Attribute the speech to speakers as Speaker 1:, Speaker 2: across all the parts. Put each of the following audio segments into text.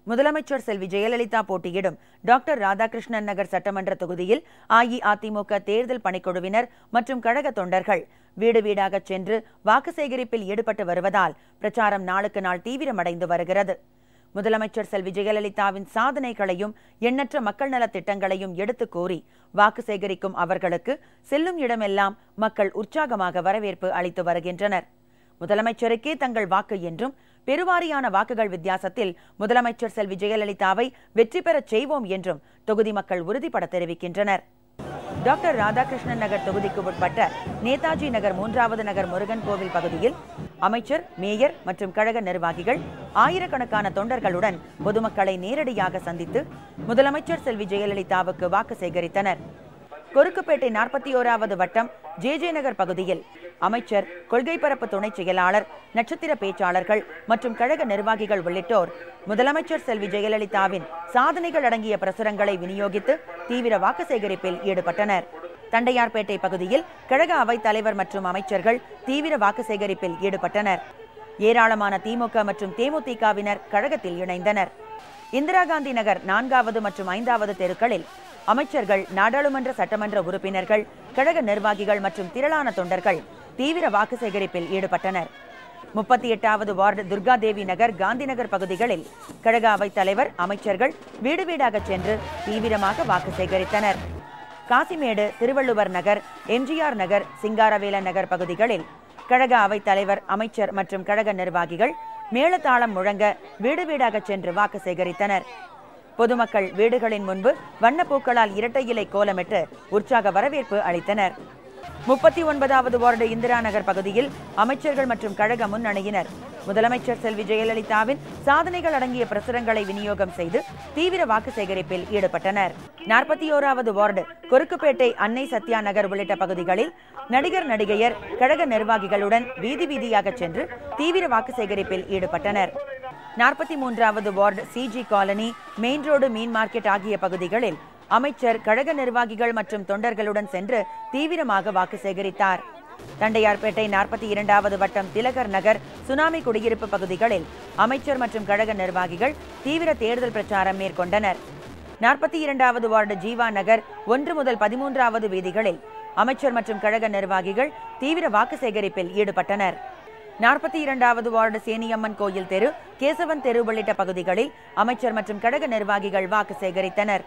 Speaker 1: முதலமைச்சர் செல்வி ஜெயலலிதா போட்டியிடும் டாக்டர் ராதாகிருஷ்ணன் நகர் சட்டமன்ற தொகுதியில் அஇஅதிமுக தேர்தல் பணிக்குழுவினர் மற்றும் கழக தொண்டர்கள் வீடு வீடாக சென்று வாக்கு சேகரிப்பில் ஈடுபட்டு வருவதால் பிரச்சாரம் நாளுக்கு நாள் தீவிரமடைந்து வருகிறது. முதலமைச்சர் செல்வி ஜெயலலிதாவின் சாதனைகளையும் எண்ணற்ற மக்கள் நலத் திட்டங்களையும் எடுத்துக் கூறி வாக்கு சேகரிக்கும் அவர்களுக்கு செல்லும் இடமெல்லாம் மக்கள் உற்சாகமாக வரவேற்பு அளித்து வருகின்றனர். முதலமைச்சருக்கே தங்கள் வாக்கு என்றும் பெருவாரியான வாக்குகள் வித்தியாசத்தில் முதலமைச்சர் செல்வி ஜெயலலிதாவை வெற்றி பெறச் செய்வோம் என்றும் தொகுதி மக்கள் உறுதிபட தெரிவிக்கின்றனர். டாக்டர் ராதாகிருஷ்ணன் நகர் தொகுதிக்கு உட்பட்ட நேதாஜி நகர் 3வது நகர் முருகன் கோவில் பகுதியில் அமைச்சர், மேயர் மற்றும் கழக நிர்வாகிகள் ஆயிரக்கணக்கான தொண்டர்களுடன் பொதுமக்களை நேரடியாக சந்தித்து முதலமைச்சர் செல்வி ஜெயலலிதாவுக்கு வாக்கு சேகரித்தனர். கொருக்குப்பேட்டை 41வது வட்டம் ஜே நகர் பகுதியில் அமைச்சர், கொள்கை பரப்பு துணை செயலாளர், நட்சத்திர பேச்சாளர்கள் மற்றும் கழக நிர்வாகிகள் உள்ளிட்டோர் முதலமைச்சர் செல்வி ஜெயலலிதாவின் சாதனைகள் அடங்கிய பிரசுரங்களை விநியோகித்து தீவிர வாக்கு சேகரிப்பில் ஈடுபட்டனர். தண்டையார்பேட்டை பகுதியில் கழக அவைத் தலைவர் மற்றும் அமைச்சர்கள் தீவிர வாக்கு சேகரிப்பில் ஈடுபட்டனர். ஏராளமான திமுக மற்றும் தேமுதிகவினர் கழகத்தில் இணைந்தனர். இந்திரா காந்தி நகர் 4வது மற்றும் 5வது தெருக்களில் அமைச்சர்கள், நாடாளுமன்ற சட்டமன்ற உறுப்பினர்கள், கழக நிர்வாகிகள் மற்றும் திரளான தொண்டர்கள் தீவிர வாக்கு சேகரிப்பில் ஈடுபட்டனர். 38வது வார்டு துர்காதேவி நகர், காந்தி நகர் பகுதிகளில் கழக அவைத் தலைவர், அமைச்சர்கள் வீடு வீடாக சென்று தீவிரமாக வாக்கு சேகரித்தனர். காசிமேடு, திருவள்ளுவர் நகர், எம்ஜிஆர் நகர், சிங்காரவேலன் நகர் பகுதிகளில் கழக அவைத் தலைவர், அமைச்சர் மற்றும் கழக நிர்வாகிகள் மேளதாளம் முழங்க வீடு வீடாக சென்று வாக்கு சேகரித்தனர். பொதுமக்கள் வீடுகளின் முன்பு வண்ணப்பூக்களால் இரட்டை இலை கோலமிட்டு உற்சாக வரவேற்பு அளித்தனர். 39வது வார்டு இந்திரா நகர் பகுதியில் அமைச்சர்கள் மற்றும் கழக முன்னணியினர் முதலமைச்சர் செல்வி ஜெயலலிதாவின் சாதனைகள் அடங்கிய பிரசுரங்களை விநியோகம் செய்து தீவிர வாக்கு சேகரிப்பில் ஈடுபட்டனர். 41வது வார்டு கொருக்குப்பேட்டை அன்னை சத்யா நகர் உள்ளிட்ட பகுதிகளில் நடிகர், நடிகையர், கழக நிர்வாகிகளுடன் வீதி வீதியாக சென்று தீவிர வாக்கு சேகரிப்பில் ஈடுபட்டனர். 43வது ward CG colony, main road, மீன் மார்க்கெட் ஆகிய பகுதிகளில் அமைச்சர், கழக நிர்வாகிகள் மற்றும் தொண்டர்களுடன் சென்று தீவிரமாக வாக்கு சேகரித்தார். தண்டையார்பேட்டை 42வது வட்டம் திலகர் நகர், சுனாமி குடியிருப்பு பகுதிகளில் அமைச்சர் மற்றும் கழக நிர்வாகிகள் தீவிர தேர்தல் பிரச்சாரம் மேற்கொண்டனர். 42வது வார்டு ஜீவா நகர் 1 முதல் 13வது வீதிகளில் அமைச்சர் மற்றும் கழக நிர்வாகிகள் தீவிர வாக்கு சேகரிப்பில் ஈடுபட்டனர். 42வது வார்டு சேனியம்மன் கோயில் தெரு, கேசவன் தெரு உள்ளிட்ட பகுதிகளில் அமைச்சர் மற்றும் கழக நிர்வாகிகள் வாக்கு சேகரித்தனர்.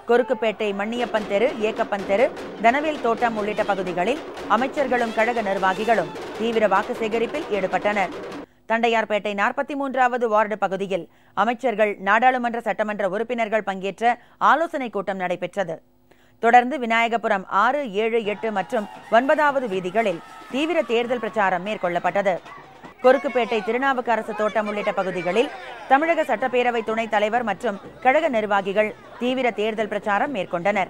Speaker 1: கொருக்குப்பேட்டை மண்ணியப்பன் தெரு, ஏக்கப்பன் தெரு, தனவேல் தோட்டம் உள்ளிட்ட பகுதிகளில் அமைச்சர்களும் கழக நிர்வாகிகளும் தீவிர வாக்கு சேகரிப்பில் ஈடுபட்டனர். தண்டையார்பேட்டை 43வது வார்டு பகுதியில் அமைச்சர்கள், நாடாளுமன்ற சட்டமன்ற உறுப்பினர்கள் பங்கேற்ற ஆலோசனைக் கூட்டம் நடைபெற்றது. தொடர்ந்து விநாயகபுரம் 6, 7, 8 மற்றும் 9வது வீதிகளில் தீவிர தேர்தல் பிரச்சாரம் மேற்கொள்ளப்பட்டது. கொருக்குப்பேட்டை திருநாவுக்கரசு தோட்டம் உள்ளிட்ட பகுதிகளில் தமிழக சட்டப்பேரவை துணைத் தலைவர் மற்றும் கழக நிர்வாகிகள் தீவிர தேர்தல் பிரச்சாரம் மேற்கொண்டனர்.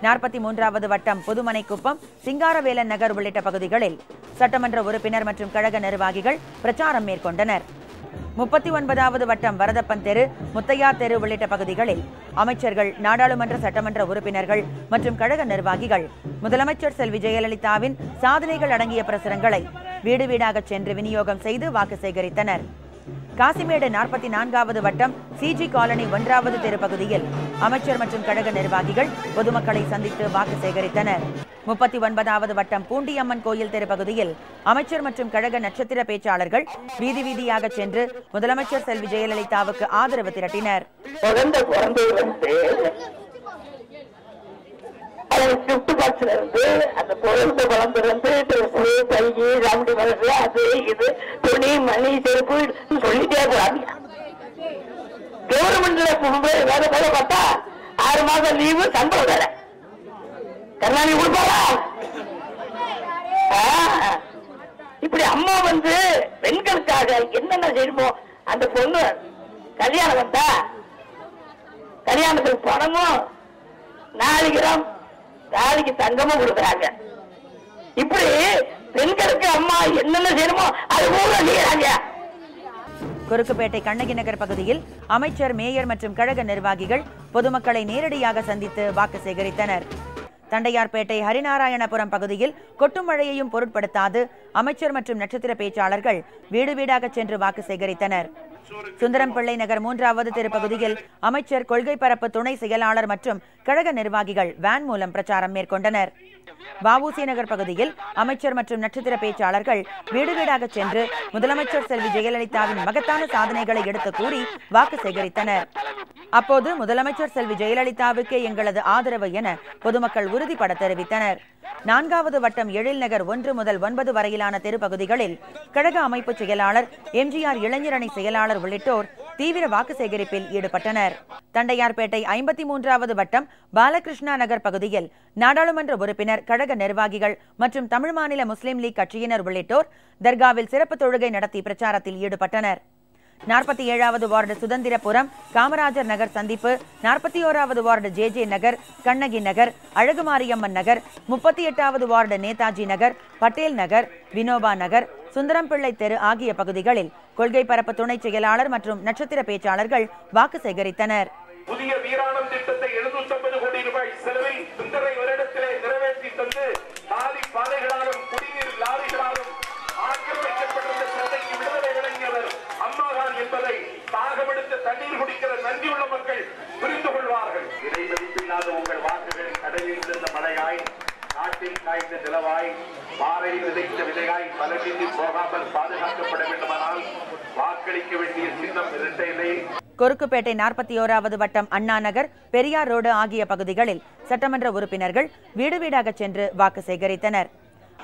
Speaker 1: 43வது வட்டம் புதுமனைக்குப்பம், சிங்காரவேலன் நகர் உள்ளிட்ட பகுதிகளில் சட்டமன்ற உறுப்பினர் மற்றும் கழக நிர்வாகிகள் பிரச்சாரம் மேற்கொண்டனர். 39வது வட்டம் வரதப்பன் தெரு, முத்தையா தெரு உள்ளிட்ட பகுதிகளில் அமைச்சர்கள், நாடாளுமன்ற சட்டமன்ற உறுப்பினர்கள் மற்றும் கழக நிர்வாகிகள் முதலமைச்சர் செல்வி ஜெயலலிதாவின் சாதனைகள் அடங்கிய பிரசுரங்களை வீடு வீடாக சென்று விநியோகம் செய்து வாக்கு சேகரித்தனர். காசிமேடு 44வது வட்டம் சிஜி காலனி 1வது தெரு பகுதியில் அமைச்சர் மற்றும் கழக நிர்வாகிகள் பொதுமக்களை சந்தித்து வாக்கு சேகரித்தனர். 39வது வட்டம் பூண்டியம்மன் கோயில் தெரு பகுதியில் அமைச்சர் மற்றும் கழக நட்சத்திர பேச்சாளர்கள் வீதி வீதியாக சென்று முதலமைச்சர் செல்வி ஜெயலலிதாவுக்கு ஆதரவு திரட்டினர்.
Speaker 2: அந்த பொருள் குழந்தை கைகி ரவுடி மனசு அது இது துணி மணி செருப்பு சொல்லிட்டே போறாங்க. கவர்மெண்ட்ல வேலை வேலை பார்த்தா 6 மாசம் லீவு, சம்பளம் வேற கருணாநிதி கொடுப்பாரா? இப்படி அம்மா பெண்களுக்காக என்னென்ன செய்யணுமோ அந்த பொண்ணு கல்யாணம் வந்தா கல்யாணத்துக்கு பணமும் 4 கிராம் தாலிக்கு தங்கமும் கொடுக்குறாங்க. இப்படி பெண்களுக்கு அம்மா என்னென்ன செய்யணுமோ அது கூட செய்யறாங்க.
Speaker 1: கொருக்குப்பேட்டை கண்ணகி நகர் பகுதியில் அமைச்சர், மேயர் மற்றும் கழக நிர்வாகிகள் பொதுமக்களை நேரடியாக சந்தித்து வாக்கு சேகரித்தனர். தண்டையார்பேட்டை ஹரிநாராயணபுரம் பகுதியில் கொட்டும் மழையையும் பொருட்படுத்தாது அமைச்சர் மற்றும் நட்சத்திர பேச்சாளர்கள் வீடு வீடாக சென்று வாக்கு சேகரித்தனர். சுந்தரம்பிள்ளை நகர் 3வது தெரு பகுதியில் அமைச்சர், கொள்கை பரப்பு துணை செயலாளர் மற்றும் கழக நிர்வாகிகள் வேன் மூலம் பிரச்சாரம் மேற்கொண்டனர். வ.உ.சி. நகர் பகுதியில் அமைச்சர் மற்றும் நட்சத்திர பேச்சாளர்கள் வீடு வீடாக சென்று முதலமைச்சர் செல்வி ஜெயலலிதாவின் மகத்தான சாதனைகளை எடுத்து கூறி வாக்கு சேகரித்தனர். அப்போது முதலமைச்சர் செல்வி ஜெயலலிதாவுக்கே எங்களது ஆதரவு என பொதுமக்கள் உறுதிபட தெரிவித்தனர். 4வது வட்டம் எழில் நகர் 1 முதல் 9 வரையிலான தெரு பகுதிகளில் கழக அமைப்பு செயலாளர், எம்ஜிஆர் இளைஞரணி செயலாளர் உள்ளிட்டோர் தீவிர வாக்கு சேகரிப்பில் ஈடுபட்டனர். தண்டையார்பேட்டை 53வது வட்டம் பாலகிருஷ்ணா நகர் பகுதியில் நாடாளுமன்ற உறுப்பினர், கழக நிர்வாகிகள் மற்றும் தமிழ் மாநில முஸ்லிம் லீக் கட்சியினர் உள்ளிட்டோர் தர்காவில் சிறப்பு தொழுகை நடத்தி பிரச்சாரத்தில் ஈடுபட்டனர். 47வது வார்டு சுதந்திரபுரம், காமராஜர் நகர் சந்திப்பு, 41வது வார்டு ஜே நகர், கண்ணகி நகர், அழகுமாரியம்மன் நகர், 38வது வார்டு நேதாஜி நகர், பட்டேல் நகர், வினோபா நகர், சுந்தரம்பிள்ளை தெரு ஆகிய பகுதிகளில் கொள்கை பரப்பு துணை செயலாளர் மற்றும் நட்சத்திர பேச்சாளர்கள் வாக்கு சேகரித்தனர்.
Speaker 3: புதிய வீராணம் திட்டத்தை 750 கோடி ரூபாய் செலவில் சுந்தரை வருடத்திலே நிறைவேற்றி தந்து சாதி பாதைகளாலும் குடிநீர் லாரிகளாலும் ஆக்கிரமிக்கப்பட்டிருந்த சந்தைக்கு விடுதலை வழங்கியவர் அம்மாதான் என்பதை தாகமெடுத்து தண்ணீர் குடிக்கிற நன்றியுள்ள மக்கள் புரிந்து கொள்வார்கள். இதை மதிப்பில்லாத உங்கள் வாக்குகளின் கடலில் இருந்த மழையாய், நாட்டில் காய்ந்த நிலவாய், பாறையில் விதைத்த விதையாய் பலனின்றி போகாமல் பாதுகாக்கப்பட வேண்டுமானால் வாக்களிக்க வேண்டிய சின்னம் இரட்டை இலை.
Speaker 1: கொருக்குப்பேட்டை 41வது வட்டம் அண்ணா நகர், பெரியார் ரோடு ஆகிய பகுதிகளில் சட்டமன்ற உறுப்பினர்கள் வீடு வீடாக சென்று வாக்கு சேகரித்தனர்.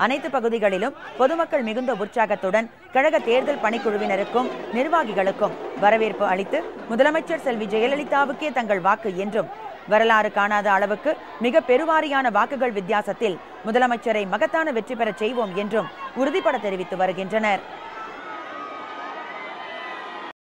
Speaker 1: அனைத்து பகுதிகளிலும் பொதுமக்கள் மிகுந்த உற்சாகத்துடன் கழக தேர்தல் பணிக்குழுவினருக்கும் நிர்வாகிகளுக்கும் வரவேற்பு அளித்து முதலமைச்சர் செல்வி ஜெயலலிதாவுக்கே தங்கள் வாக்கு என்றும் வரலாறு காணாத அளவுக்கு மிக பெருவாரியான வாக்குகள் வித்தியாசத்தில் முதலமைச்சரை மகத்தான வெற்றி பெறச் செய்வோம் என்றும் உறுதிபட தெரிவித்து வருகின்றனர்.